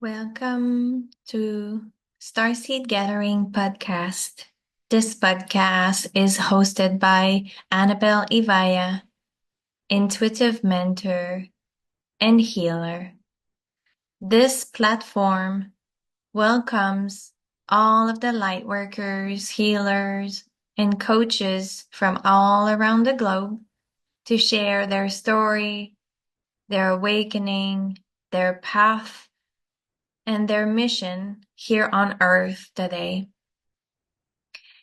Welcome to Starseed Gathering podcast. This podcast is hosted by Annabelle Ivaya, intuitive mentor and healer. This platform welcomes all of the lightworkers, healers, and coaches from all around the globe to share their story, their awakening, their path, and their mission here on earth today.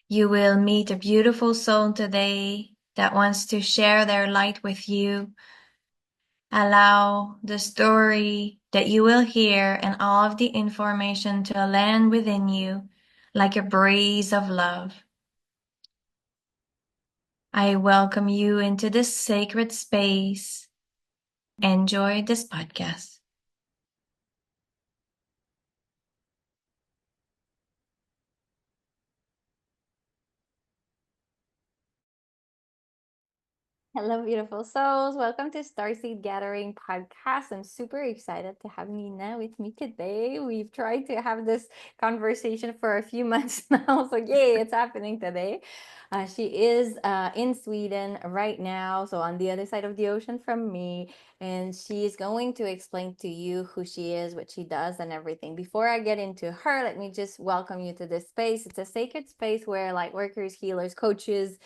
You will meet a beautiful soul today that wants to share their light with you. Allow the story that you will hear and all of the information to land within you like a breeze of love. I welcome you into this sacred space. Enjoy this podcast. Hello, beautiful souls. Welcome to Starseed Gathering podcast. I'm super excited to have Nina with me today. We've tried to have this conversation for a few months now. So, yay, it's happening today. She is in Sweden right now, so on the other side of the ocean from me. And she's going to explain to you who she is, what she does, and everything. Before I get into her, let me just welcome you to this space. It's a sacred space where light workers, healers, coaches,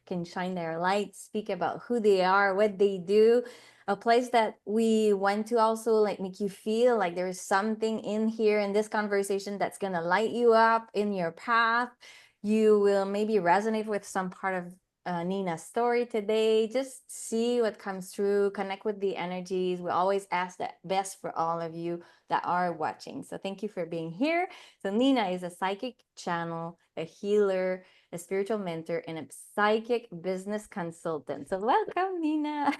can shine their light, speak about who they are, what they do. A place that we want to also like make you feel like there's something in here in this conversation that's gonna light you up in your path. You will maybe resonate with some part of Nina's story today. Just see what comes through, connect with the energies. We always ask that best for all of you that are watching. So thank you for being here. So Nina is a psychic channel, a healer, a spiritual mentor, and a psychic business consultant. So welcome, Nina.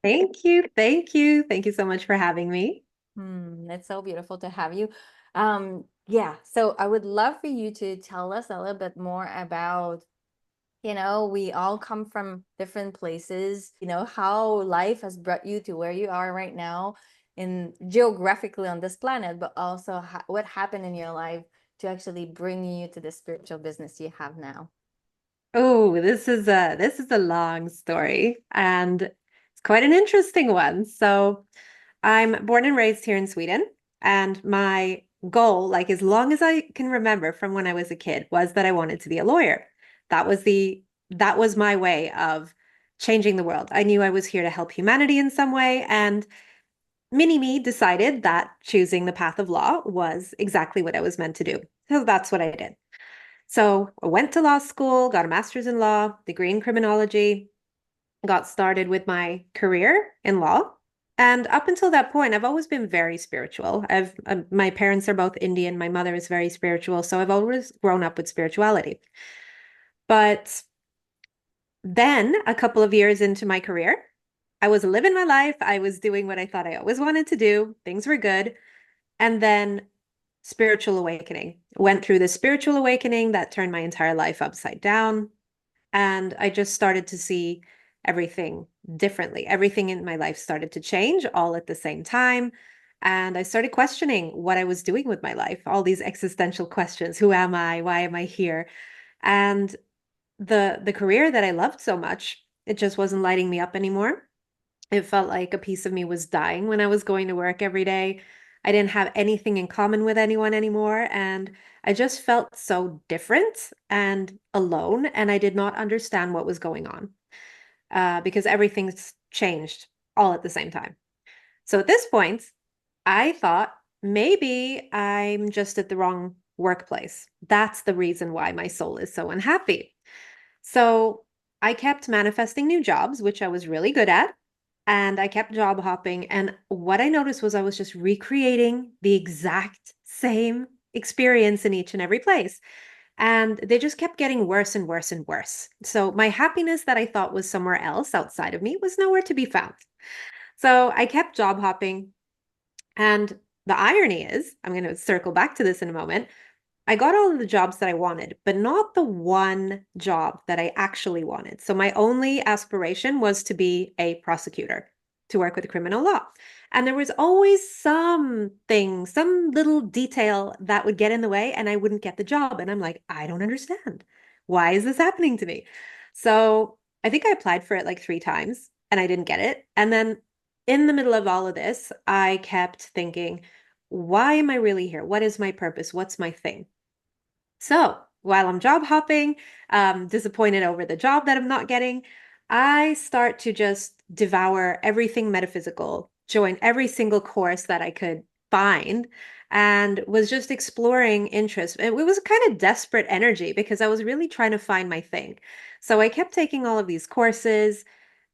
Thank you. Thank you. Thank you so much for having me. It's so beautiful to have you. Yeah, so I would love for you to tell us a little bit more about, we all come from different places, how life has brought you to where you are right now in geographically on this planet, but also what happened in your life to actually bring you to the spiritual business you have now. Oh, this is a long story and it's quite an interesting one. So, I'm born and raised here in Sweden, and my goal, like as long as I can remember from when I was a kid, was that I wanted to be a lawyer. That was my way of changing the world. I knew I was here to help humanity in some way, and mini me decided that choosing the path of law was exactly what I was meant to do. So that's what I did. So I went to law school, got a master's in law, degree in criminology, got started with my career in law. And up until that point, I've always been very spiritual. My parents are both Indian. My mother is very spiritual. So I've always grown up with spirituality. But then a couple of years into my career, I was living my life. I was doing what I thought I always wanted to do. Things were good. And then spiritual awakening. Went through this spiritual awakening that turned my entire life upside down. And I just started to see everything differently. Everything in my life started to change all at the same time. And I started questioning what I was doing with my life, all these existential questions. Who am I? Why am I here? And the career that I loved so much, it just wasn't lighting me up anymore. It felt like a piece of me was dying when I was going to work every day. I didn't have anything in common with anyone anymore. And I just felt so different and alone. And I did not understand what was going on because everything's changed all at the same time. So at this point, I thought maybe I'm just at the wrong workplace. That's the reason why my soul is so unhappy. So I kept manifesting new jobs, which I was really good at. And I kept job hopping. And what I noticed was I was just recreating the exact same experience in each and every place. And they just kept getting worse and worse and worse. So my happiness that I thought was somewhere else outside of me was nowhere to be found. So I kept job hopping. And the irony is, I'm going to circle back to this in a moment. I got all of the jobs that I wanted, but not the one job that I actually wanted. So my only aspiration was to be a prosecutor. to work with criminal law. And there was always something, some little detail that would get in the way and I wouldn't get the job. And I'm like, I don't understand. Why is this happening to me? So I think I applied for it like 3 times and I didn't get it. And then in the middle of all of this, I kept thinking, why am I really here? What is my purpose? What's my thing? So while I'm job hopping, disappointed over the job that I'm not getting, I start to just devour everything metaphysical, join every single course that I could find, and was just exploring interests. It was kind of desperate energy because I was really trying to find my thing. So I kept taking all of these courses,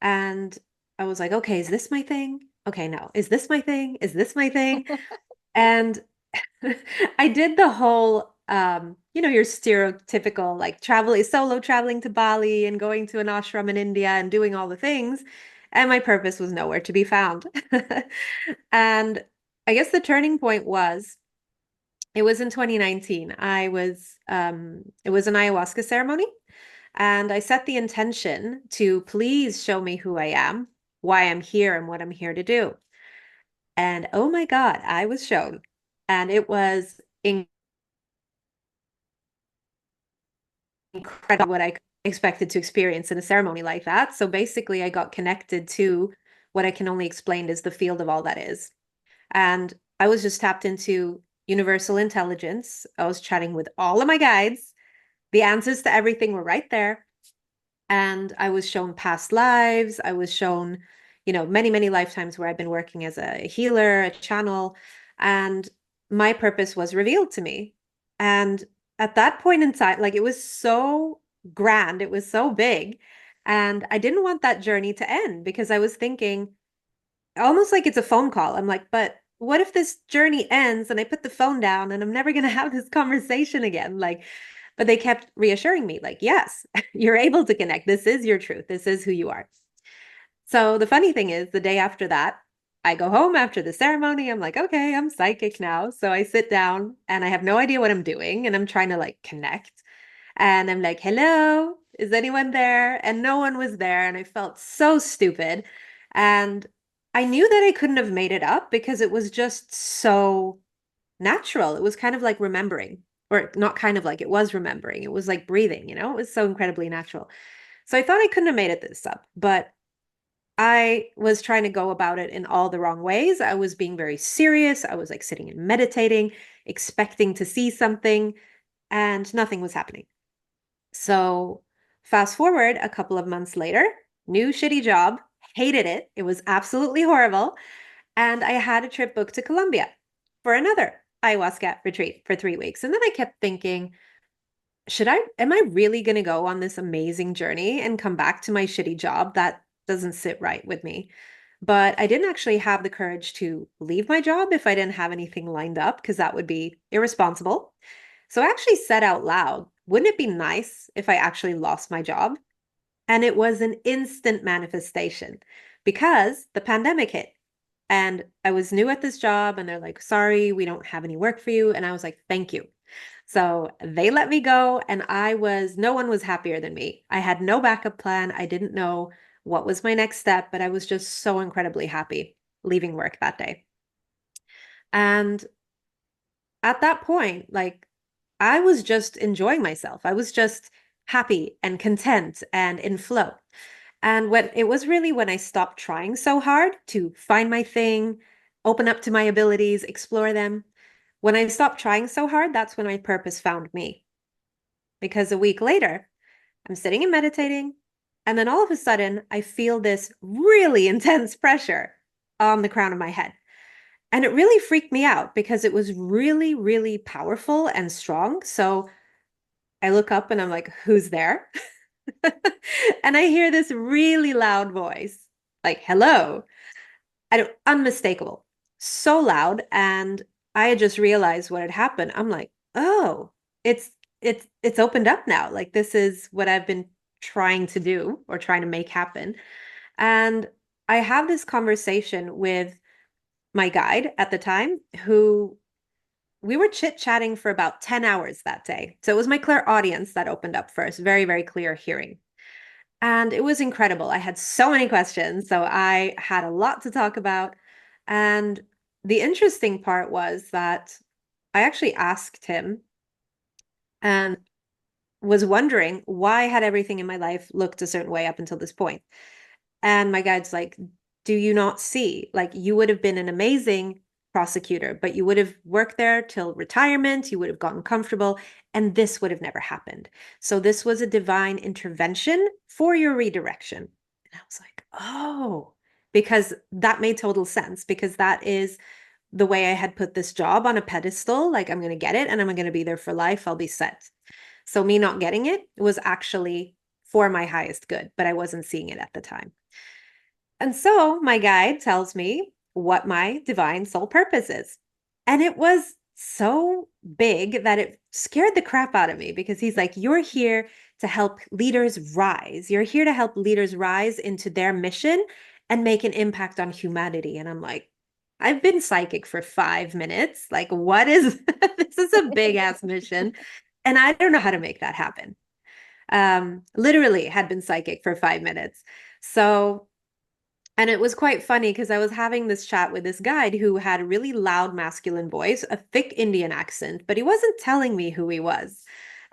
and I was like, okay, is this my thing? Okay, no. Is this my thing? Is this my thing? And I did the whole, your stereotypical like solo traveling to Bali and going to an ashram in India and doing all the things. And my purpose was nowhere to be found. And I guess the turning point was, it was in 2019. It was an ayahuasca ceremony. And I set the intention to please show me who I am, why I'm here, and what I'm here to do. And oh my God, I was shown. And it was incredible what I expected to experience in a ceremony like that. So basically, I got connected to what I can only explain as the field of all that is. And I was just tapped into universal intelligence. I was chatting with all of my guides. The answers to everything were right there. And I was shown past lives. I was shown, many, many lifetimes where I've been working as a healer, a channel, and my purpose was revealed to me. And at that point in time, like it was so grand, it was so big. And I didn't want that journey to end because I was thinking almost like it's a phone call. I'm like, but what if this journey ends and I put the phone down and I'm never going to have this conversation again? But they kept reassuring me, like, yes, you're able to connect. This is your truth. This is who you are. So the funny thing is, the day after that, I go home after the ceremony. I'm like, okay, I'm psychic now. So I sit down and I have no idea what I'm doing. And I'm trying to like connect. And I'm like, hello, is anyone there? And no one was there. And I felt so stupid. And I knew that I couldn't have made it up because it was just so natural. It was kind of like remembering, or not kind of like, it was remembering. It was like breathing, it was so incredibly natural. So I thought I couldn't have made it this up, but I was trying to go about it in all the wrong ways. I was being very serious. I was like sitting and meditating, expecting to see something, and nothing was happening. So fast forward a couple of months later, new shitty job, hated it. It was absolutely horrible. And I had a trip booked to Colombia for another ayahuasca retreat for 3 weeks. And then I kept thinking, am I really going to go on this amazing journey and come back to my shitty job? That doesn't sit right with me. But I didn't actually have the courage to leave my job if I didn't have anything lined up, because that would be irresponsible. So I actually said out loud, wouldn't it be nice if I actually lost my job? And it was an instant manifestation because the pandemic hit. And I was new at this job and they're like, sorry, we don't have any work for you. And I was like, thank you. So they let me go and no one was happier than me. I had no backup plan. I didn't know what was my next step, but I was just so incredibly happy leaving work that day. And at that point, like I was just enjoying myself. I was just happy and content and in flow. And when I stopped trying so hard to find my thing, open up to my abilities, explore them, when I stopped trying so hard, that's when my purpose found me. Because a week later, I'm sitting and meditating, and then all of a sudden, I feel this really intense pressure on the crown of my head. And it really freaked me out because it was really, really powerful and strong. So I look up and I'm like, who's there? And I hear this really loud voice, like, hello. Unmistakable, so loud. And I had just realized what had happened. I'm like, oh, it's it's opened up now. Like this is what I've been trying to do or trying to make happen. And I have this conversation with my guide at the time, who we were chit-chatting for about 10 hours that day. So it was my clairaudience that opened up first, very, very clear hearing. And it was incredible. I had so many questions. So I had a lot to talk about. And the interesting part was that I actually asked him and was wondering why had everything in my life looked a certain way up until this point. And my guide's like, do you not see? Like, you would have been an amazing prosecutor, but you would have worked there till retirement, you would have gotten comfortable, and this would have never happened. So, this was a divine intervention for your redirection. And I was like, oh, because that made total sense, because that is the way I had put this job on a pedestal. Like, I'm going to get it and I'm going to be there for life. I'll be set. So, me not getting it was actually for my highest good, but I wasn't seeing it at the time. And so my guide tells me what my divine soul purpose is. And it was so big that it scared the crap out of me because he's like, you're here to help leaders rise. You're here to help leaders rise into their mission and make an impact on humanity. And I'm like, I've been psychic for 5 minutes. Like, what is this? Is a big ass mission. And I don't know how to make that happen. Literally had been psychic for 5 minutes. So and it was quite funny because I was having this chat with this guide who had a really loud masculine voice, a thick Indian accent, but he wasn't telling me who he was.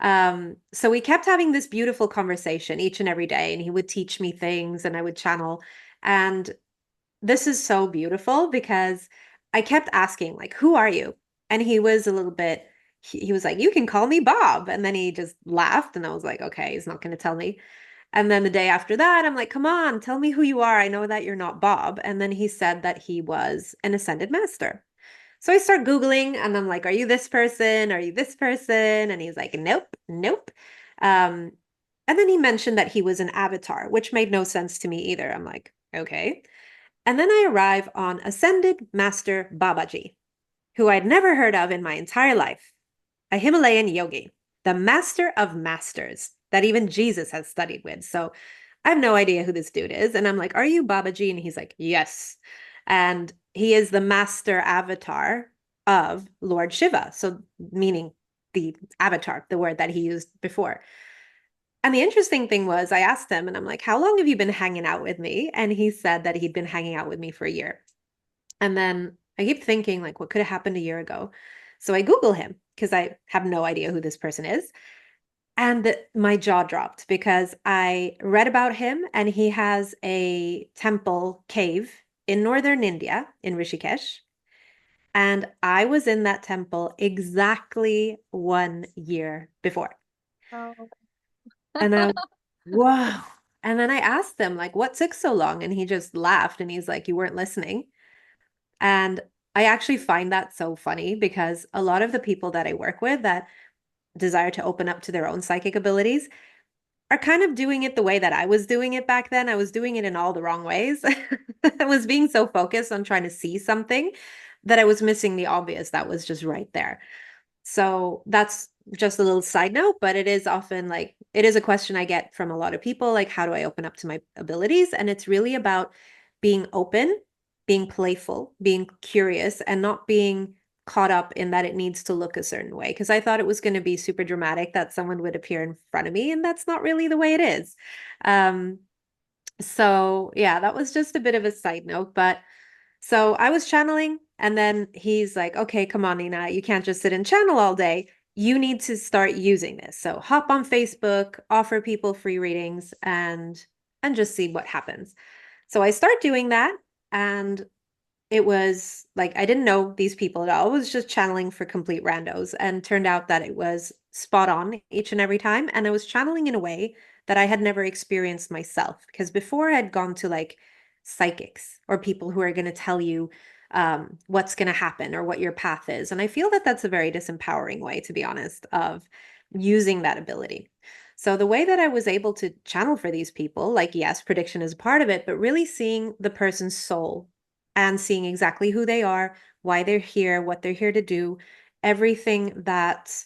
So we kept having this beautiful conversation each and every day, and he would teach me things and I would channel. And this is so beautiful because I kept asking, like, who are you? And he was a little bit, he was like, you can call me Bob. And then he just laughed, and I was like, okay, he's not going to tell me. And then the day after that, I'm like, come on, tell me who you are. I know that you're not Bob. And then he said that he was an ascended master. So I start Googling and I'm like, are you this person? Are you this person? And he's like, nope, nope. Um, and then he mentioned that he was an avatar, which made no sense to me either. I'm like, okay. And then I arrive on Ascended Master Babaji, who I'd never heard of in my entire life, a Himalayan yogi, the master of masters that even Jesus has studied with. So I have no idea who this dude is. And I'm like, are you Babaji? And he's like, yes. And he is the master avatar of Lord Shiva. So, meaning the avatar, the word that he used before. And the interesting thing was, I asked him, and I'm like, how long have you been hanging out with me? And he said that he'd been hanging out with me for a year. And then I keep thinking, like, what could have happened a year ago? So I Google him because I have no idea who this person is. And my jaw dropped because I read about him, and he has a temple cave in northern India, in Rishikesh. And I was in that temple exactly 1 year before. Oh. And I was, whoa. And then I asked him, like, what took so long? And he just laughed and he's like, you weren't listening. And I actually find that so funny because a lot of the people that I work with that desire to open up to their own psychic abilities are kind of doing it the way that I was doing it back then. I was doing it in all the wrong ways. I was being so focused on trying to see something that I was missing the obvious that was just right there. So that's just a little side note, but it is often like, it is a question I get from a lot of people, like, how do I open up to my abilities? And it's really about being open, being playful, being curious, and not being caught up in that it needs to look a certain way. Because I thought it was going to be super dramatic that someone would appear in front of me, and that's not really the way it is. So yeah, that was just a bit of a side note, but so I was channeling, and then he's like, okay, come on, Nina, you can't just sit and channel all day. You need to start using this. So hop on Facebook, offer people free readings, and just see what happens. So I start doing that, and it was like I didn't know these people at all. I was just channeling for complete randos, and turned out that it was spot on each and every time. And I was channeling in a way that I had never experienced myself, because before I had gone to like psychics or people who are going to tell you what's going to happen or what your path is. And I feel that that's a very disempowering way, to be honest, of using that ability. So the way that I was able to channel for these people, like, yes, prediction is a part of it, but really seeing the person's soul and seeing exactly who they are, why they're here, what they're here to do, everything that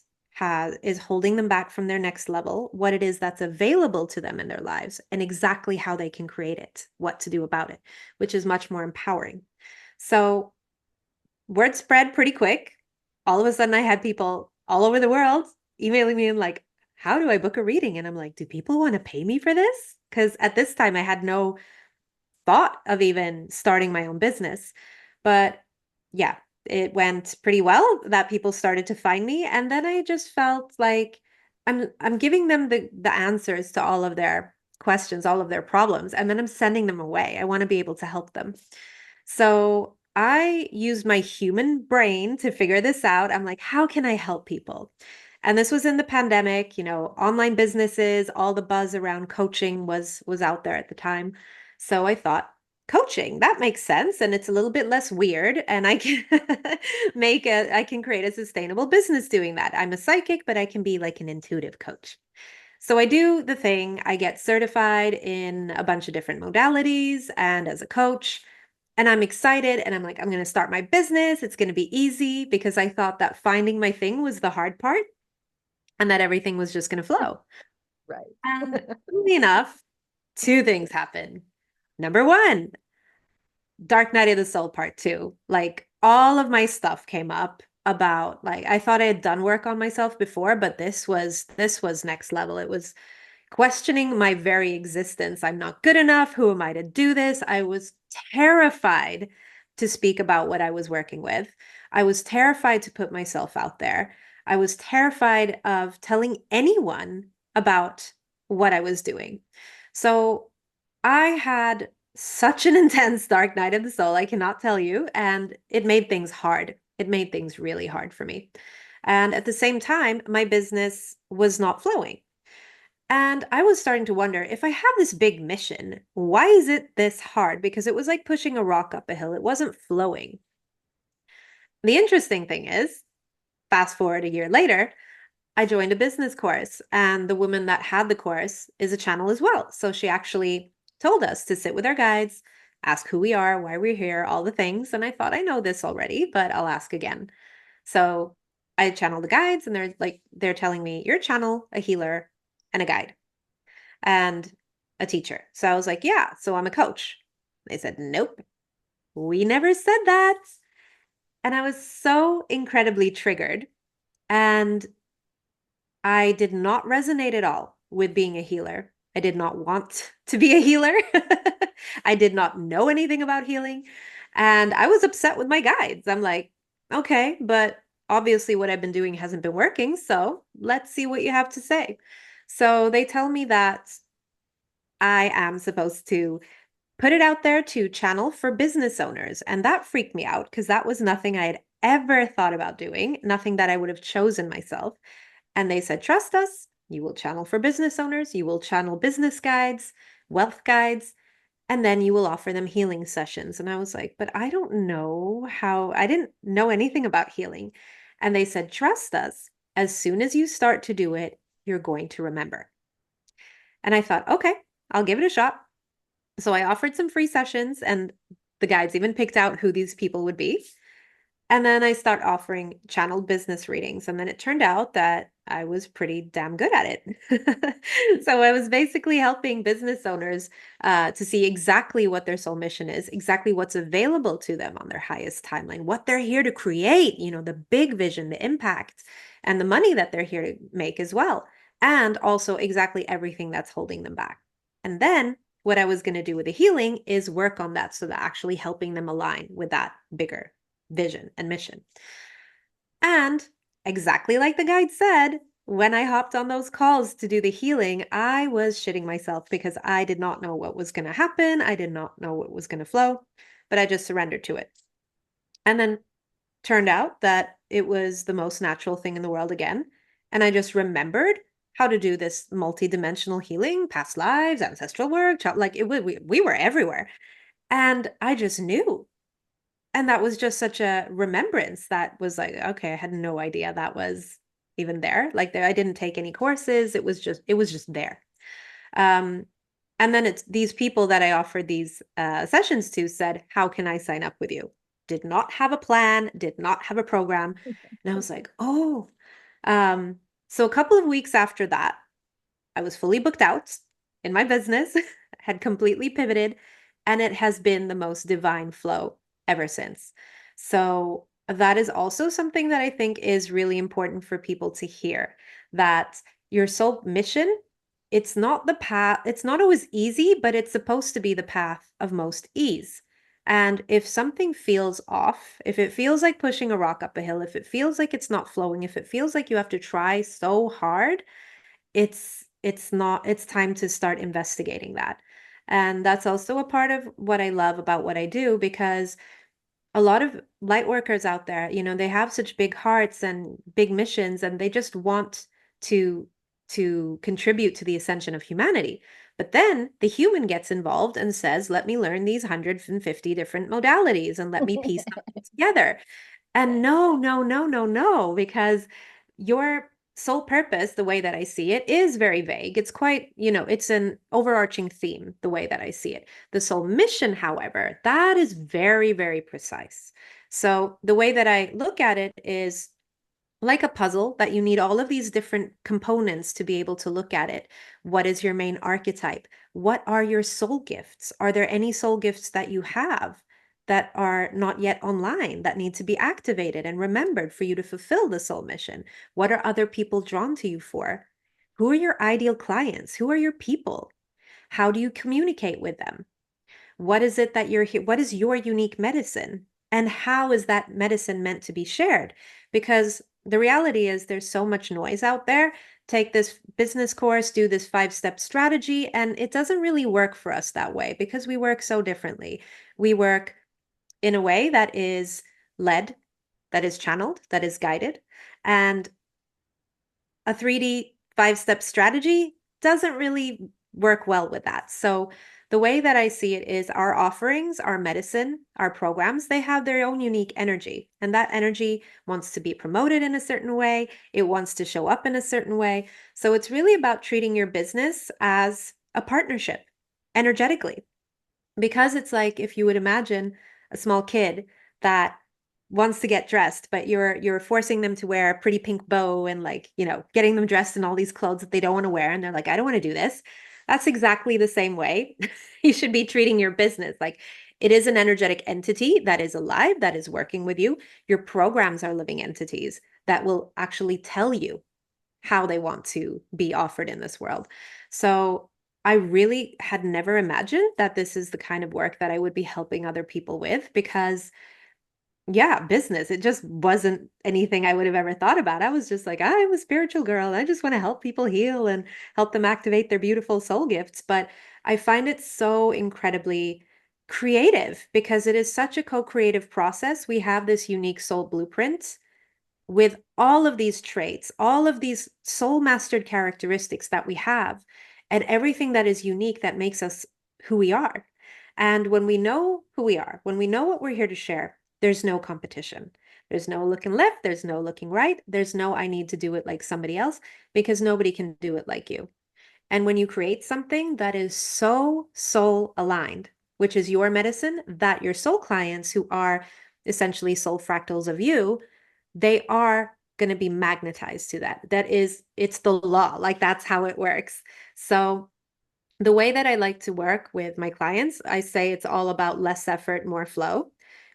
is holding them back from their next level, what it is that's available to them in their lives, and exactly how they can create it, what to do about it, which is much more empowering. So word spread pretty quick. All of a sudden, I had people all over the world emailing me and like, how do I book a reading? And I'm like, do people want to pay me for this? Because at this time I had no thought of even starting my own business. But yeah, it went pretty well that people started to find me. And then I just felt like I'm giving them the answers to all of their questions, all of their problems, and then I'm sending them away. I want to be able to help them. So I used my human brain to figure this out. I'm like, how can I help people? And this was in the pandemic, online businesses, all the buzz around coaching was out there at the time. So I thought, coaching, that makes sense, and it's a little bit less weird, and I can I can create a sustainable business doing that. I'm a psychic, but I can be like an intuitive coach. So I do the thing, I get certified in a bunch of different modalities and as a coach. And I'm excited and I'm like, I'm going to start my business. It's going to be easy because I thought that finding my thing was the hard part and that everything was just going to flow. Right. And funnily enough, two things happen. Number one, Dark Night of the Soul Part 2. Like all of my stuff came up about like I thought I had done work on myself before, but this was next level. It was questioning my very existence. I'm not good enough. Who am I to do this? I was terrified to speak about what I was working with. I was terrified to put myself out there. I was terrified of telling anyone about what I was doing. So I had such an intense dark night of the soul, I cannot tell you. And it made things hard. It made things really hard for me. And at the same time, my business was not flowing. And I was starting to wonder if I have this big mission, why is it this hard? Because it was like pushing a rock up a hill, it wasn't flowing. The interesting thing is, fast forward a year later, I joined a business course, and the woman that had the course is a channel as well. So she actually told us to sit with our guides, ask who we are, why we're here, all the things. And I thought, I know this already, but I'll ask again. So I channeled the guides, and they're telling me, you're a channel, a healer, and a guide, and a teacher. So I was like, yeah, so I'm a coach. They said, nope, we never said that. And I was so incredibly triggered. And I did not resonate at all with being a healer. I did not want to be a healer. I did not know anything about healing. And I was upset with my guides. I'm like, okay, but obviously what I've been doing hasn't been working. So let's see what you have to say. So they tell me that I am supposed to put it out there to channel for business owners. And that freaked me out because that was nothing I had ever thought about doing, nothing that I would have chosen myself. And they said, trust us, you will channel for business owners, you will channel business guides, wealth guides, and then you will offer them healing sessions. And I was like, but I don't know how, I didn't know anything about healing. And they said, trust us. As soon as you start to do it, you're going to remember. And I thought, okay, I'll give it a shot. So I offered some free sessions, and the guides even picked out who these people would be. And then I start offering channeled business readings. And then it turned out that I was pretty damn good at it. So I was basically helping business owners to see exactly what their soul mission is, exactly what's available to them on their highest timeline, what they're here to create, the big vision, the impact, and the money that they're here to make as well. And also exactly everything that's holding them back. And then what I was going to do with the healing is work on that. So that actually helping them align with that bigger vision and mission. And exactly like the guide said, when I hopped on those calls to do the healing, I was shitting myself because I did not know what was going to happen. I did not know what was going to flow, but I just surrendered to it. And then turned out that it was the most natural thing in the world again. And I just remembered how to do this multi-dimensional healing, past lives, ancestral work, like we were everywhere. And I just knew. And that was just such a remembrance that was like, okay, I had no idea that was even there. Like I didn't take any courses. It was just there. Um, and then it's these people that I offered these sessions to said, how can I sign up with you? Did not have a plan, did not have a program. And I was like, oh. So a couple of weeks after that, I was fully booked out in my business, had completely pivoted, and it has been the most divine flow ever since. So that is also something that I think is really important for people to hear, that your soul mission, it's not the path, it's not always easy, but it's supposed to be the path of most ease. And if something feels off, if it feels like pushing a rock up a hill, if it feels like it's not flowing, if it feels like you have to try so hard, it's not, it's time to start investigating that. And that's also a part of what I love about what I do, because a lot of light workers out there, they have such big hearts and big missions, and they just want to contribute to the ascension of humanity. But then the human gets involved and says, let me learn these 150 different modalities and let me piece them together. And no, no, no, no, no, because your sole purpose, the way that I see it, is very vague. It's quite, it's an overarching theme, the way that I see it. The soul mission, however, that is very, very precise. So the way that I look at it is like a puzzle, that you need all of these different components to be able to look at it. What is your main archetype? What are your soul gifts? Are there any soul gifts that you have that are not yet online, that need to be activated and remembered for you to fulfill the soul mission? What are other people drawn to you for? Who are your ideal clients? Who are your people? How do you communicate with them? What is it that you're here? What is your unique medicine? And how is that medicine meant to be shared? Because the reality is there's so much noise out there. Take this business course, do this 5-step strategy, and it doesn't really work for us that way because we work so differently. We work in a way that is led, that is channeled, that is guided. And a 3D 5-step strategy doesn't really work well with that. So the way that I see it is our offerings, our medicine, our programs, they have their own unique energy. And that energy wants to be promoted in a certain way. It wants to show up in a certain way. So it's really about treating your business as a partnership energetically. Because it's like if you would imagine a small kid that wants to get dressed, but you're forcing them to wear a pretty pink bow and like, getting them dressed in all these clothes that they don't want to wear. And they're like, I don't want to do this. That's exactly the same way you should be treating your business. Like it is an energetic entity that is alive, that is working with you. Your programs are living entities that will actually tell you how they want to be offered in this world. So I really had never imagined that this is the kind of work that I would be helping other people with, because yeah, business, it just wasn't anything I would have ever thought about. I was just like, I'm a spiritual girl. I just want to help people heal and help them activate their beautiful soul gifts. But I find it so incredibly creative because it is such a co-creative process. We have this unique soul blueprint with all of these traits, all of these soul mastered characteristics that we have, and everything that is unique that makes us who we are. And when we know who we are, when we know what we're here to share, there's no competition. There's no looking left, there's no looking right, there's no I need to do it like somebody else, because nobody can do it like you. And when you create something that is so soul aligned, which is your medicine, that your soul clients, who are essentially soul fractals of you, they are going to be magnetized to that. That is, it's the law. Like that's how it works. So the way that I like to work with my clients, I say it's all about less effort, more flow.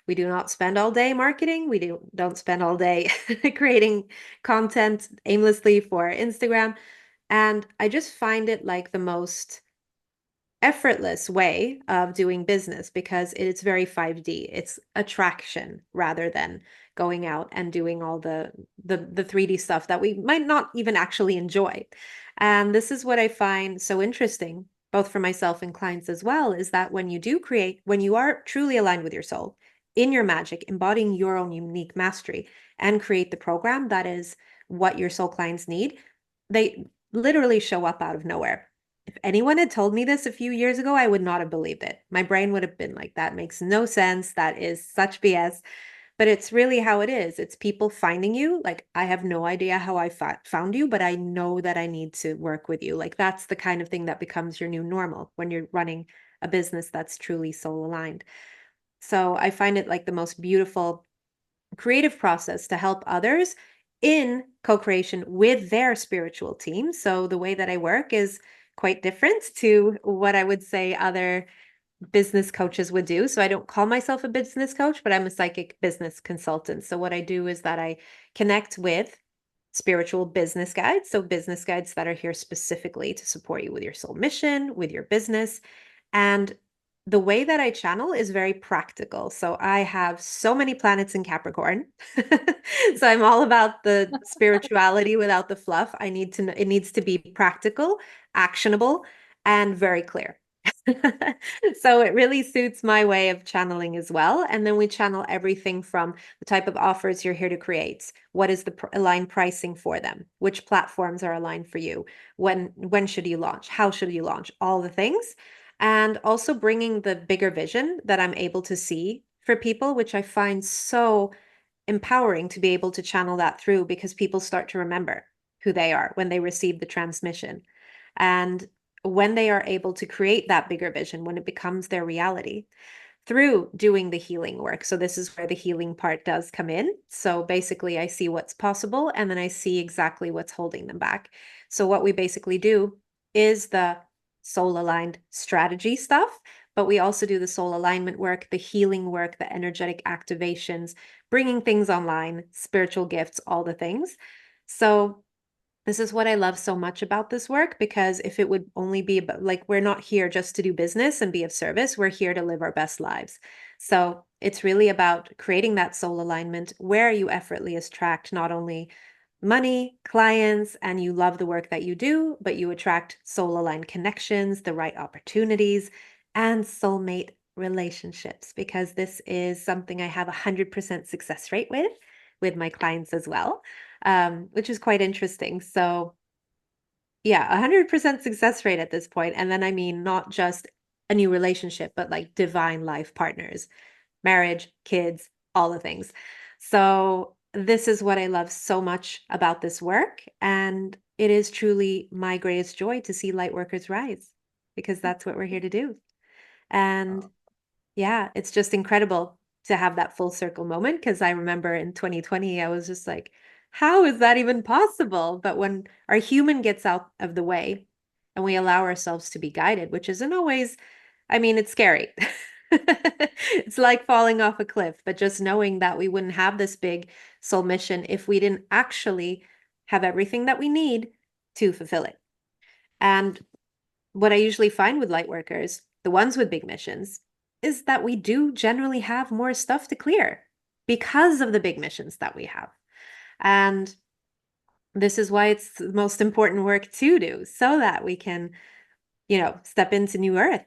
We do not spend all day marketing. We don't spend all day creating content aimlessly for Instagram. And I just find it like the most effortless way of doing business because it's very 5D. It's attraction rather than going out and doing all the 3D stuff that we might not even actually enjoy. And this is what I find so interesting, both for myself and clients as well, is that when you do create, when you are truly aligned with your soul, in your magic, embodying your own unique mastery, and create the program that is what your soul clients need, they literally show up out of nowhere. If anyone had told me this a few years ago, I would not have believed it. My brain would have been like, that makes no sense. That is such BS. But it's really how it is. It's people finding you. Like, I have no idea how I found you, but I know that I need to work with you. Like, that's the kind of thing that becomes your new normal when you're running a business that's truly soul aligned. So I find it like the most beautiful creative process to help others in co-creation with their spiritual team. So the way that I work is quite different to what I would say other business coaches would do. So I don't call myself a business coach, but I'm a psychic business consultant. So what I do is that I connect with spiritual business guides. So, business guides that are here specifically to support you with your soul mission, with your business. And the way that I channel is very practical. So, I have so many planets in Capricorn. So, I'm all about the spirituality without the fluff. It needs to be practical, actionable, and very clear. So it really suits my way of channeling as well. And then we channel everything from the type of offers you're here to create. What is the aligned pricing for them? Which platforms are aligned for you? When should you launch? How should you launch? All the things. And also bringing the bigger vision that I'm able to see for people, which I find so empowering to be able to channel that through because people start to remember who they are when they receive the transmission. And when they are able to create that bigger vision, when it becomes their reality through doing the healing work. So, this is where the healing part does come in. So, basically, I see what's possible and then I see exactly what's holding them back. So, what we basically do is the soul aligned strategy stuff, but we also do the soul alignment work, the healing work, the energetic activations, bringing things online, spiritual gifts, all the things. So, this is what I love so much about this work because if it would only be about, like, we're not here just to do business and be of service, we're here to live our best lives. So it's really about creating that soul alignment where you effortlessly attract not only money, clients, and you love the work that you do, but you attract soul aligned connections, the right opportunities, and soulmate relationships because this is something I have 100% success rate with my clients as well, which is quite interesting. So, yeah, 100% success rate at this point. And then I mean, not just a new relationship, but like divine life partners, marriage, kids, all the things. So, this is what I love so much about this work. And it is truly my greatest joy to see light workers rise because that's what we're here to do. And yeah, it's just incredible to have that full circle moment because I remember in 2020, I was just like, how is that even possible? But when our human gets out of the way and we allow ourselves to be guided, which isn't always, I mean, it's scary. It's like falling off a cliff, but just knowing that we wouldn't have this big soul mission if we didn't actually have everything that we need to fulfill it. And what I usually find with light workers, the ones with big missions, is that we do generally have more stuff to clear because of the big missions that we have. And this is why it's the most important work to do so that we can, step into new earth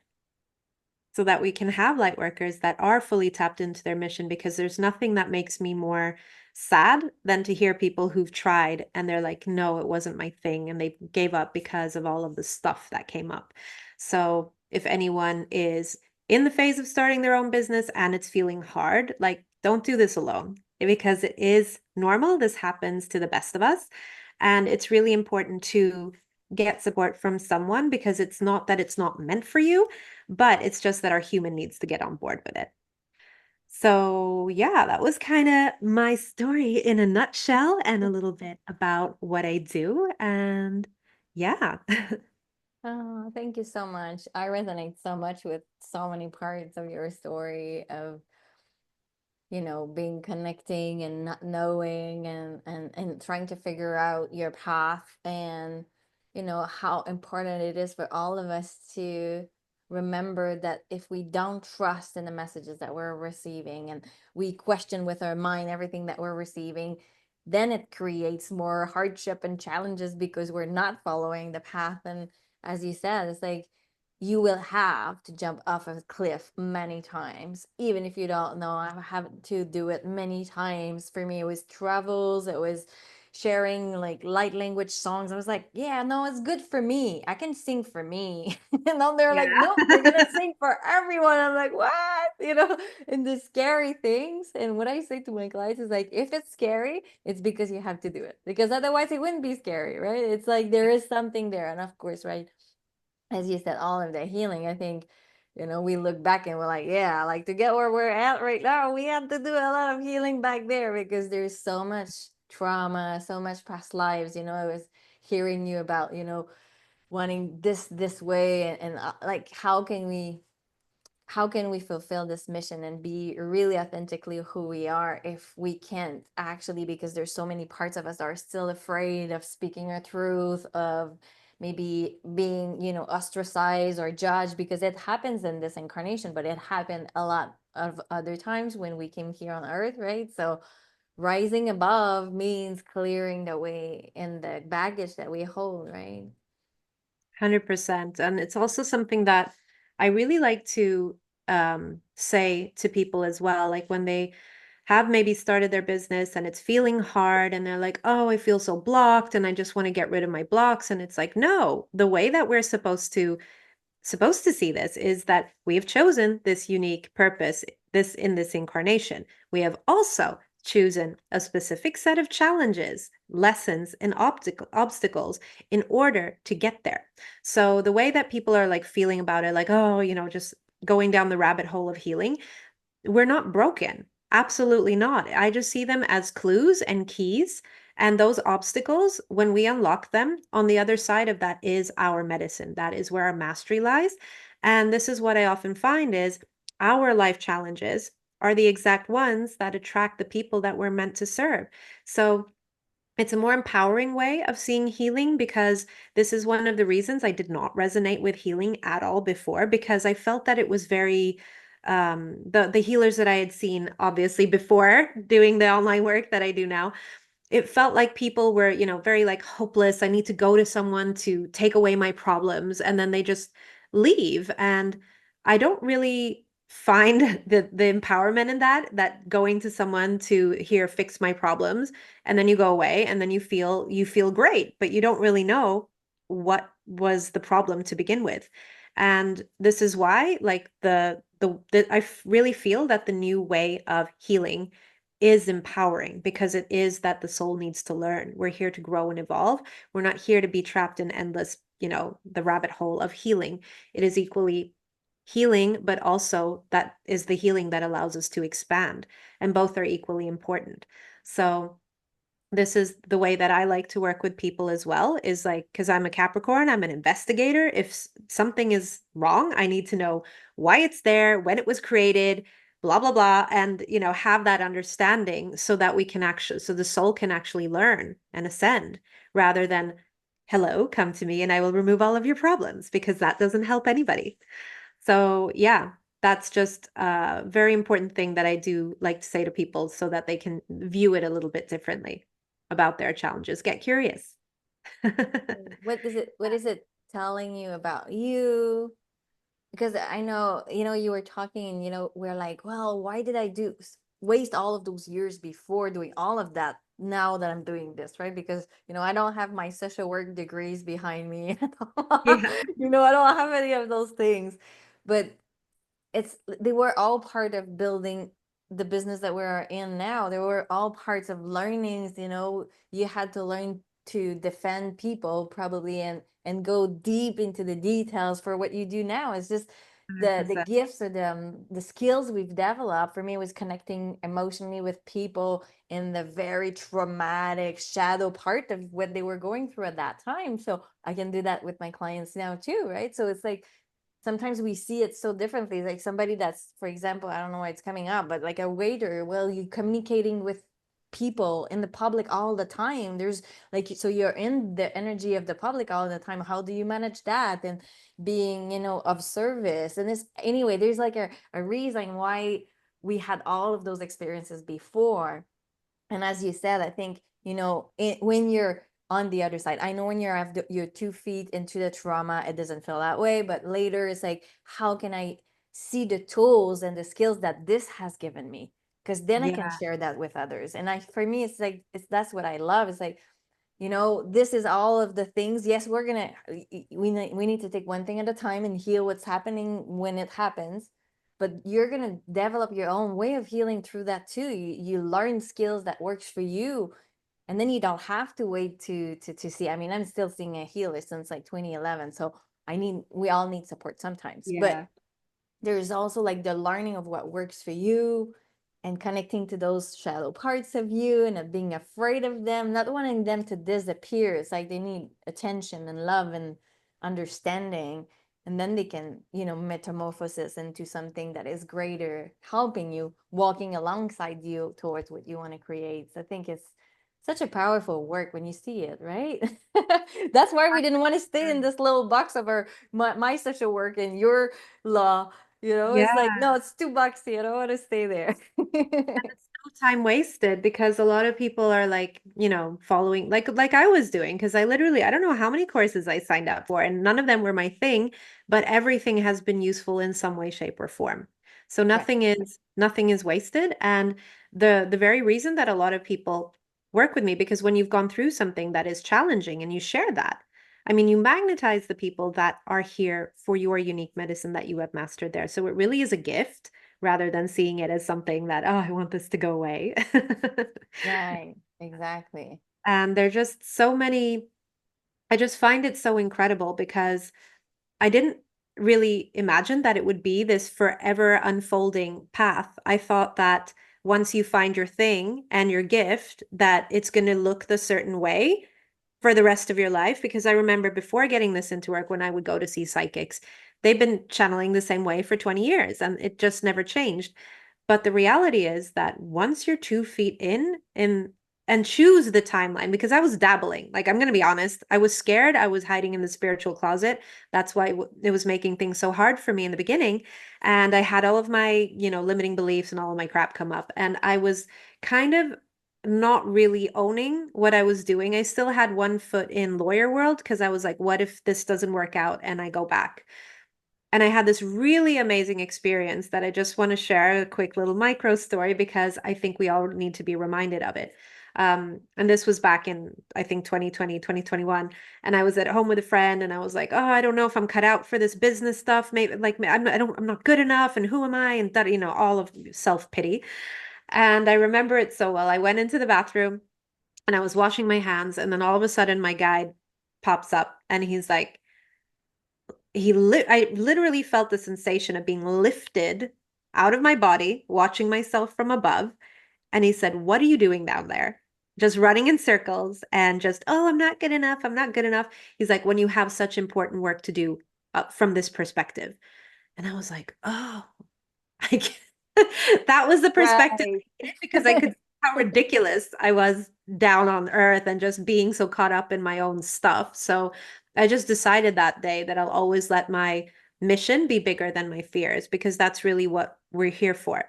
so that we can have light workers that are fully tapped into their mission because there's nothing that makes me more sad than to hear people who've tried and they're like, no, it wasn't my thing. And they gave up because of all of the stuff that came up. So if anyone is in the phase of starting their own business and it's feeling hard, like, don't do this alone because it is normal. This happens to the best of us. And it's really important to get support from someone because it's not that it's not meant for you, but it's just that our human needs to get on board with it. So, yeah, that was kind of my story in a nutshell and a little bit about what I do. And yeah. Oh, thank you so much. I resonate so much with so many parts of your story of, being connecting and not knowing and trying to figure out your path and, how important it is for all of us to remember that if we don't trust in the messages that we're receiving and we question with our mind everything that we're receiving, then it creates more hardship and challenges because we're not following the path. And as you said, it's like you will have to jump off a cliff many times, even if you don't know. I have to do it many times. For me, it was travels, it was sharing like light language songs. I was like, yeah, no, it's good for me. I can sing for me. And then they're like, Yeah. nope, we're gonna sing for everyone. I'm like, what? And the scary things. And what I say to my clients is like, if it's scary, it's because you have to do it. Because otherwise it wouldn't be scary, right? It's like there is something there. And of course, right, as you said, all of the healing, I think, we look back and we're like, yeah, like to get where we're at right now, we have to do a lot of healing back there because there's so much trauma, so much past lives. I was hearing you about, wanting this way and like, how can we how can we fulfill this mission and be really authentically who we are if we can't actually, because there's so many parts of us that are still afraid of speaking our truth, of maybe being, ostracized or judged, because it happens in this incarnation, but it happened a lot of other times when we came here on earth, right? So rising above means clearing the way in the baggage that we hold, right? 100%. And it's also something that I really like to say to people as well. Like when they have maybe started their business and it's feeling hard and they're like, oh, I feel so blocked and I just want to get rid of my blocks. And it's like, no, the way that we're supposed to see this is that we have chosen this unique purpose this in this incarnation. We have also chosen a specific set of challenges, lessons, and obstacles in order to get there. So the way that people are like feeling about it, like, oh, just going down the rabbit hole of healing, we're not broken. Absolutely not. I just see them as clues and keys. And those obstacles, when we unlock them, on the other side of that is our medicine. That is where our mastery lies. And this is what I often find is our life challenges are the exact ones that attract the people that we're meant to serve. So it's a more empowering way of seeing healing because this is one of the reasons I did not resonate with healing at all before, because I felt that it was very the healers that I had seen obviously before doing the online work that I do now, it felt like people were, very like hopeless. I need to go to someone to take away my problems. And then they just leave. And I don't really find the empowerment in that going to someone to here fix my problems and then you go away and then you feel great, but you don't really know what was the problem to begin with. And this is why like really feel that the new way of healing is empowering because it is that the soul needs to learn. We're here to grow and evolve. We're not here to be trapped in endless, the rabbit hole of healing. It is equally healing, but also that is the healing that allows us to expand. And both are equally important. So this is the way that I like to work with people as well, is like, because I'm a Capricorn, I'm an investigator. If something is wrong, I need to know why it's there, when it was created, blah, blah, blah, and, have that understanding so that so the soul can actually learn and ascend rather than, hello, come to me and I will remove all of your problems, because that doesn't help anybody. So, yeah, that's just a very important thing that I do like to say to people so that they can view it a little bit differently about their challenges. Get curious. What is it telling you about you? Because I know, you were talking and, we're like, well, why did I waste all of those years before doing all of that now that I'm doing this, right? Because, I don't have my social work degrees behind me. Yeah, I don't have any of those things. But they were all part of building the business that we're in now. They were all parts of learnings. You had to learn to defend people probably, and go deep into the details for what you do now. It's just the 100%. gifts or the skills we've developed. For me, was connecting emotionally with people in the very traumatic shadow part of what they were going through at that time. So I can do that with my clients now too, right? So it's like sometimes we see it so differently. Like somebody that's, for example, I don't know why it's coming up, but like a waiter, well, you communicating with people in the public all the time. There's like, so you're in the energy of the public all the time. How do you manage that? And being, of service. And this, anyway, there's like a reason why we had all of those experiences before. And as you said, I think, when you're on the other side, I know when you're your 2 feet into the trauma, it doesn't feel that way. But later, it's like, how can I see the tools and the skills that this has given me? Because then I can Yeah, share that with others. And for me, it's like, that's what I love. It's like, this is all of the things. Yes, we need to take one thing at a time and heal what's happening when it happens, but you're gonna develop your own way of healing through that too. You learn skills that works for you, and then you don't have to wait to see. I mean, I'm still seeing a healer since like 2011, so we all need support sometimes, but yeah, there's also like the learning of what works for you, and connecting to those shallow parts of you, and not being afraid of them, not wanting them to disappear. It's like they need attention and love and understanding. and then they can, metamorphosis into something that is greater, helping you, walking alongside you towards what you want to create. So I think it's such a powerful work when you see it, right? That's why we didn't want to stay in this little box of my social work and your law. Yeah. It's like, no, it's too boxy. I don't want to stay there. It's no time wasted because a lot of people are like, following like I was doing because I don't know how many courses I signed up for and none of them were my thing, but everything has been useful in some way, shape, or form. So Right. nothing is wasted. And the very reason that a lot of people work with me, because when you've gone through something that is challenging and you share that, I mean, you magnetize the people that are here for your unique medicine that you have mastered there. So it really is a gift rather than seeing it as something that, oh, I want this to go away. Right. Exactly. And there are just so many, I just find it so incredible because I didn't really imagine that it would be this forever unfolding path. I thought that once you find your thing and your gift, that it's going to look the certain way for the rest of your life. Because I remember before getting this into work, when I would go to see psychics, they've been channeling the same way for 20 years and it just never changed. But the reality is that once you're 2 feet in and choose the timeline, because I was dabbling, like I'm going to be honest, I was scared. I was hiding in the spiritual closet. That's why it was making things so hard for me in the beginning. And I had all of my, limiting beliefs and all of my crap come up. And I was kind of not really owning what I was doing. I still had one foot in lawyer world because I was like, what if this doesn't work out and I go back? And I had this really amazing experience that I just want to share a quick little micro story because I think we all need to be reminded of it. And this was back in, I think, 2020, 2021. And I was at home with a friend and I was like, oh, I don't know if I'm cut out for this business stuff. Maybe like I'm not good enough. And who am I? And that, all of self-pity. And I remember it so well. I went into the bathroom and I was washing my hands. And then all of a sudden my guide pops up and he's like, I literally felt the sensation of being lifted out of my body, watching myself from above. And he said, what are you doing down there? Just running in circles and just, oh, I'm not good enough. I'm not good enough. He's like, when you have such important work to do from this perspective. And I was like, oh, I that was the perspective Right. I needed because I could see how ridiculous I was down on earth and just being so caught up in my own stuff. So I just decided that day that I'll always let my mission be bigger than my fears because that's really what we're here for.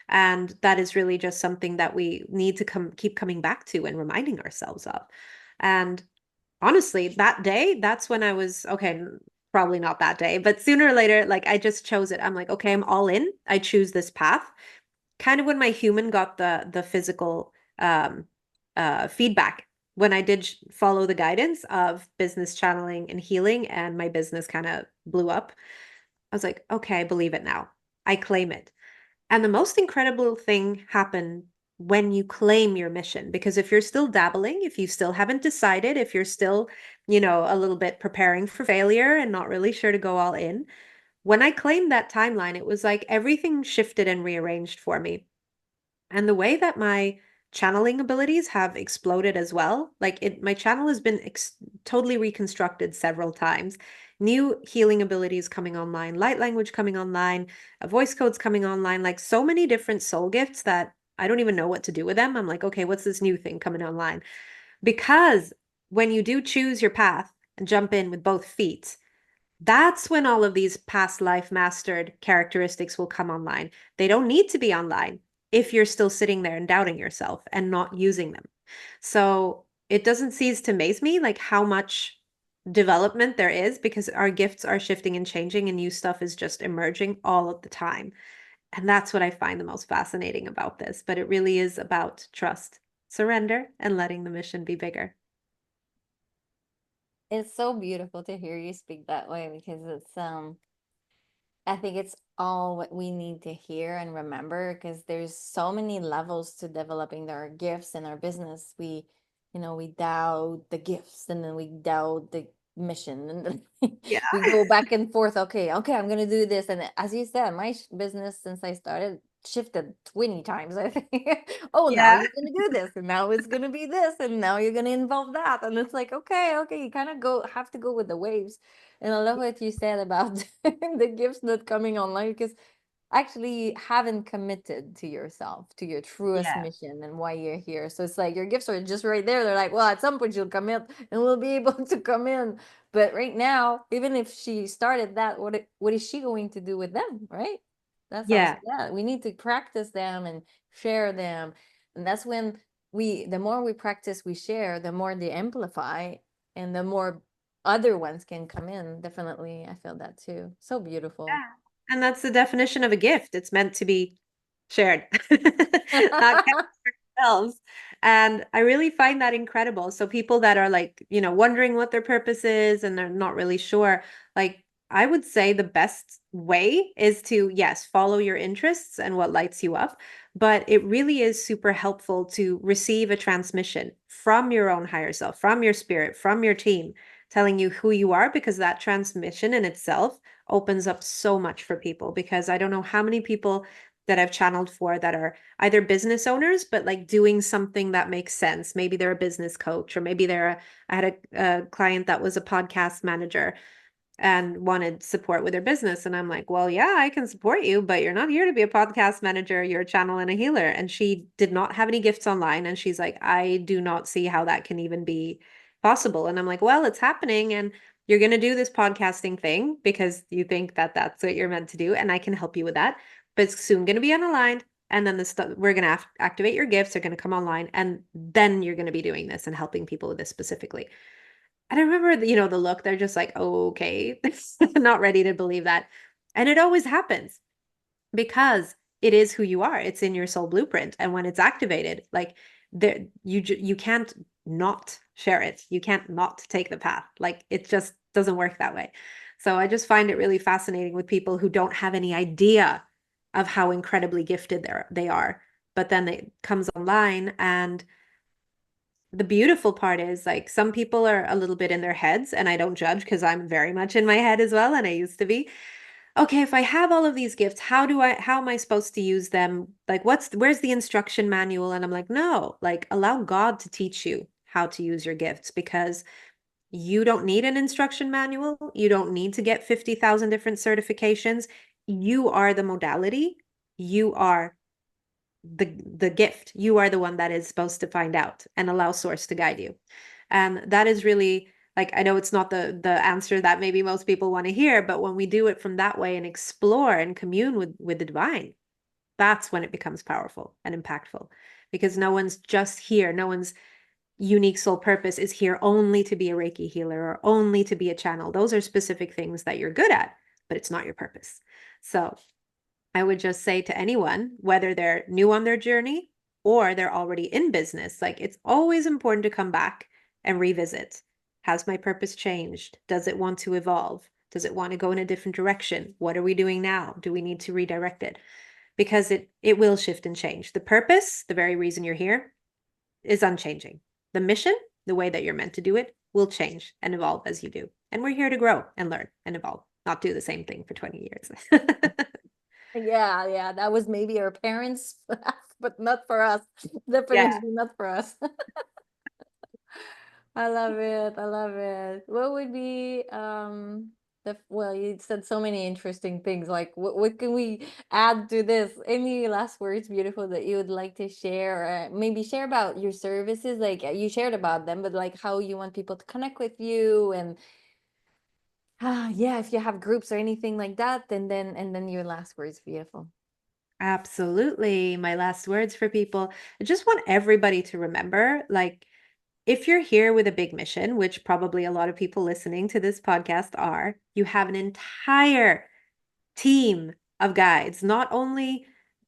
And that is really just something that we need to keep coming back to and reminding ourselves of. And honestly, that day, that's when I was okay, probably not that day, but sooner or later, like I just chose it. I'm like, okay, I'm all in. I choose this path. Kind of when my human got the physical feedback when I did follow the guidance of business channeling and healing, and my business kind of blew up. I was like, okay, I believe it now. I claim it. And the most incredible thing happened when you claim your mission. Because if you're still dabbling, if you still haven't decided, if you're still, a little bit preparing for failure and not really sure to go all in, when I claimed that timeline, it was like everything shifted and rearranged for me. And the way that my channeling abilities have exploded as well, like my channel has been totally reconstructed several times. New healing abilities coming online, light language coming online, voice codes coming online, like so many different soul gifts that I don't even know what to do with them. I'm like, okay, what's this new thing coming online? Because when you do choose your path and jump in with both feet, that's when all of these past life mastered characteristics will come online. They don't need to be online if you're still sitting there and doubting yourself and not using them. So it doesn't cease to amaze me like how much development there is because our gifts are shifting and changing and new stuff is just emerging all of the time. And that's what I find the most fascinating about this. But it really is about trust, surrender, and letting the mission be bigger. It's so beautiful to hear you speak that way because I think it's all what we need to hear and remember because there's so many levels to developing our gifts in our business. We doubt the gifts and then we doubt the mission and then Yeah. we go back and forth. Okay, I'm gonna do this. And as you said, my business since I started shifted 20 times, I think. Oh, now Yeah. you're gonna do this, and now it's gonna be this, and now you're gonna involve that. And it's like, okay, you kind of have to go with the waves. And I love what you said about the gifts not coming online, because actually haven't committed to yourself, to your truest Yeah. mission and why you're here. So it's like your gifts are just right there. They're like, well, at some point you'll commit and we'll be able to come in. But right now, even if she started that, what is she going to do with them, right? That's also, Yeah. yeah, we need to practice them and share them. And that's when the more we practice, we share, the more they amplify and the more other ones can come in. Definitely. I feel that too. So beautiful. Yeah. And that's the definition of a gift. It's meant to be shared, not kept for themselves. And I really find that incredible. So people that are like, wondering what their purpose is and they're not really sure, like I would say the best way is to, yes, follow your interests and what lights you up. But it really is super helpful to receive a transmission from your own higher self, from your spirit, from your team, telling you who you are, because that transmission in itself opens up so much for people. Because I don't know how many people that I've channeled for that are either business owners, but like doing something that makes sense. Maybe they're a business coach, or maybe I had a client that was a podcast manager and wanted support with their business. And I'm like, well, yeah, I can support you, but you're not here to be a podcast manager. You're a channel and a healer. And she did not have any gifts online. And she's like, I do not see how that can even be possible. And I'm like, well, it's happening. And you're going to do this podcasting thing because you think that that's what you're meant to do. And I can help you with that. But it's soon going to be unaligned. And then we're going to activate your gifts. They're going to come online. And then you're going to be doing this and helping people with this specifically. And I remember, the look, they're just like, oh, okay, not ready to believe that. And it always happens because it is who you are. It's in your soul blueprint. And when it's activated, like you can't not share it. You can't not take the path. Like it just doesn't work that way. So I just find it really fascinating with people who don't have any idea of how incredibly gifted they are. But then it comes online, and the beautiful part is like some people are a little bit in their heads, and I don't judge because I'm very much in my head as well, and I used to be. Okay, if I have all of these gifts, how am I supposed to use them? Like where's the instruction manual? And I'm like, no, like allow God to teach you how to use your gifts, because you don't need an instruction manual. You don't need to get 50,000 different certifications. You are the modality. You are the gift. You are the one that is supposed to find out and allow source to guide you. And that is really, like, I know it's not the answer that maybe most people want to hear, but when we do it from that way and explore and commune with the divine, that's when it becomes powerful and impactful. Because no one's just here. No one's unique soul purpose is here only to be a Reiki healer or only to be a channel. Those are specific things that you're good at, but it's not your purpose. So I would just say to anyone, whether they're new on their journey or they're already in business, like it's always important to come back and revisit. Has my purpose changed? Does it want to evolve? Does it want to go in a different direction? What are we doing now? Do we need to redirect it? Because it will shift and change. The purpose, the very reason you're here, is unchanging. The mission, the way that you're meant to do it, will change and evolve as you do. And we're here to grow and learn and evolve, not do the same thing for 20 years. Yeah, that was maybe our parents, but not for us. Yeah. Definitely not for us. I love it. I love it. What would be well, you said so many interesting things. Like what can we add to this? Any last words, beautiful, that you would like to share? Or maybe share about your services. Like you shared about them, but like how you want people to connect with you, and yeah, if you have groups or anything like that, and then your last words, beautiful. Absolutely. My last words for people. I just want everybody to remember, like, if you're here with a big mission, which probably a lot of people listening to this podcast are, you have an entire team of guides, not only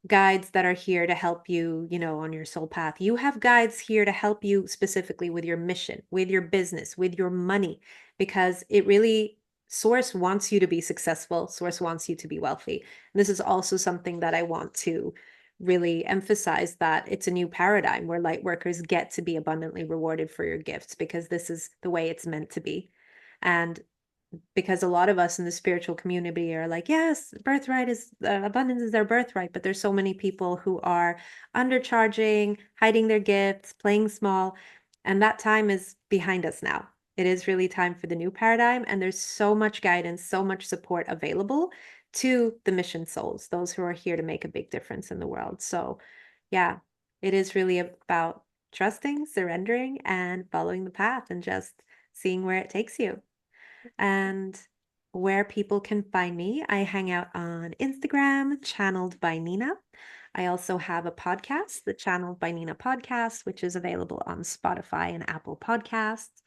guides that are here to help you, on your soul path. You have guides here to help you specifically with your mission, with your business, with your money, because it really, Source wants you to be successful. Source wants you to be wealthy. And this is also something that I want to really emphasize, that it's a new paradigm where light workers get to be abundantly rewarded for your gifts, because this is the way it's meant to be. And because a lot of us in the spiritual community are like, yes, birthright is abundance is their birthright, but there's so many people who are undercharging, hiding their gifts, playing small, and that time is behind us now. It is really time for the new paradigm, and there's so much guidance, so much support available to the mission souls, those who are here to make a big difference in the world. So, yeah, it is really about trusting, surrendering, and following the path and just seeing where it takes you. And where people can find me, I hang out on Instagram, channeled by Nina. I also have a podcast, the Channeled by Nina podcast, which is available on Spotify and Apple Podcasts.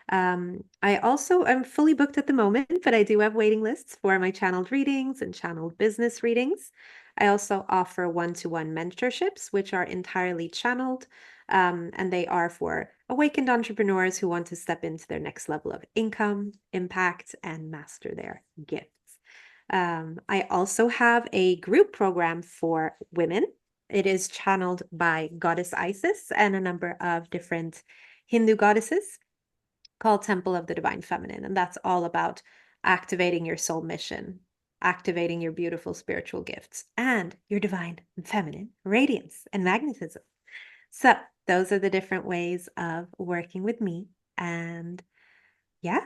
I also am fully booked at the moment, but I do have waiting lists for my channeled readings and channeled business readings. I also offer one-to-one mentorships, which are entirely channeled, and they are for awakened entrepreneurs who want to step into their next level of income, impact, and master their gifts. I also have a group program for women. It is channeled by Goddess Isis and a number of different Hindu goddesses, called Temple of the Divine Feminine. And that's all about activating your soul mission, activating your beautiful spiritual gifts, and your divine feminine radiance and magnetism. So, those are the different ways of working with me. And yeah,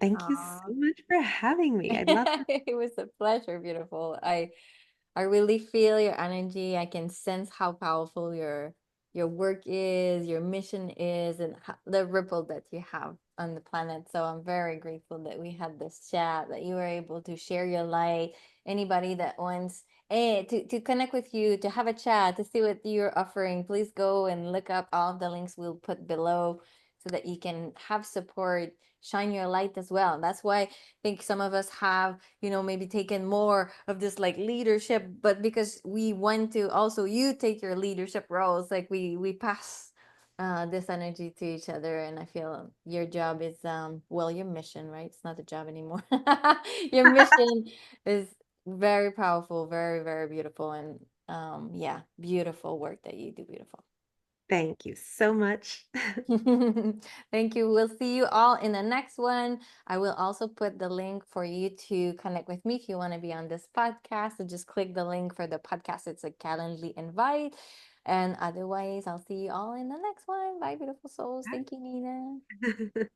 thank you so Aw. much for having me. I love It was a pleasure, beautiful. I really feel your energy. I can sense how powerful your work is, your mission is, and the ripple that you have on the planet. So I'm very grateful that we had this chat, that you were able to share your light. Anybody that wants to connect with you, to have a chat, to see what you're offering, please go and look up all of the links we'll put below so that you can have support, shine your light as well. That's why I think some of us have, maybe taken more of this like leadership, but because we want to also you take your leadership roles, like we pass this energy to each other. And I feel your job is well, your mission, right? It's not a job anymore. Your mission is very powerful, very, very beautiful. And yeah, beautiful work that you do, beautiful. Thank you so much. Thank you. We'll see you all in the next one. I will also put the link for you to connect with me if you want to be on this podcast. So just click the link for the podcast. It's a Calendly invite. And otherwise, I'll see you all in the next one. Bye, beautiful souls. Thank you, Nina.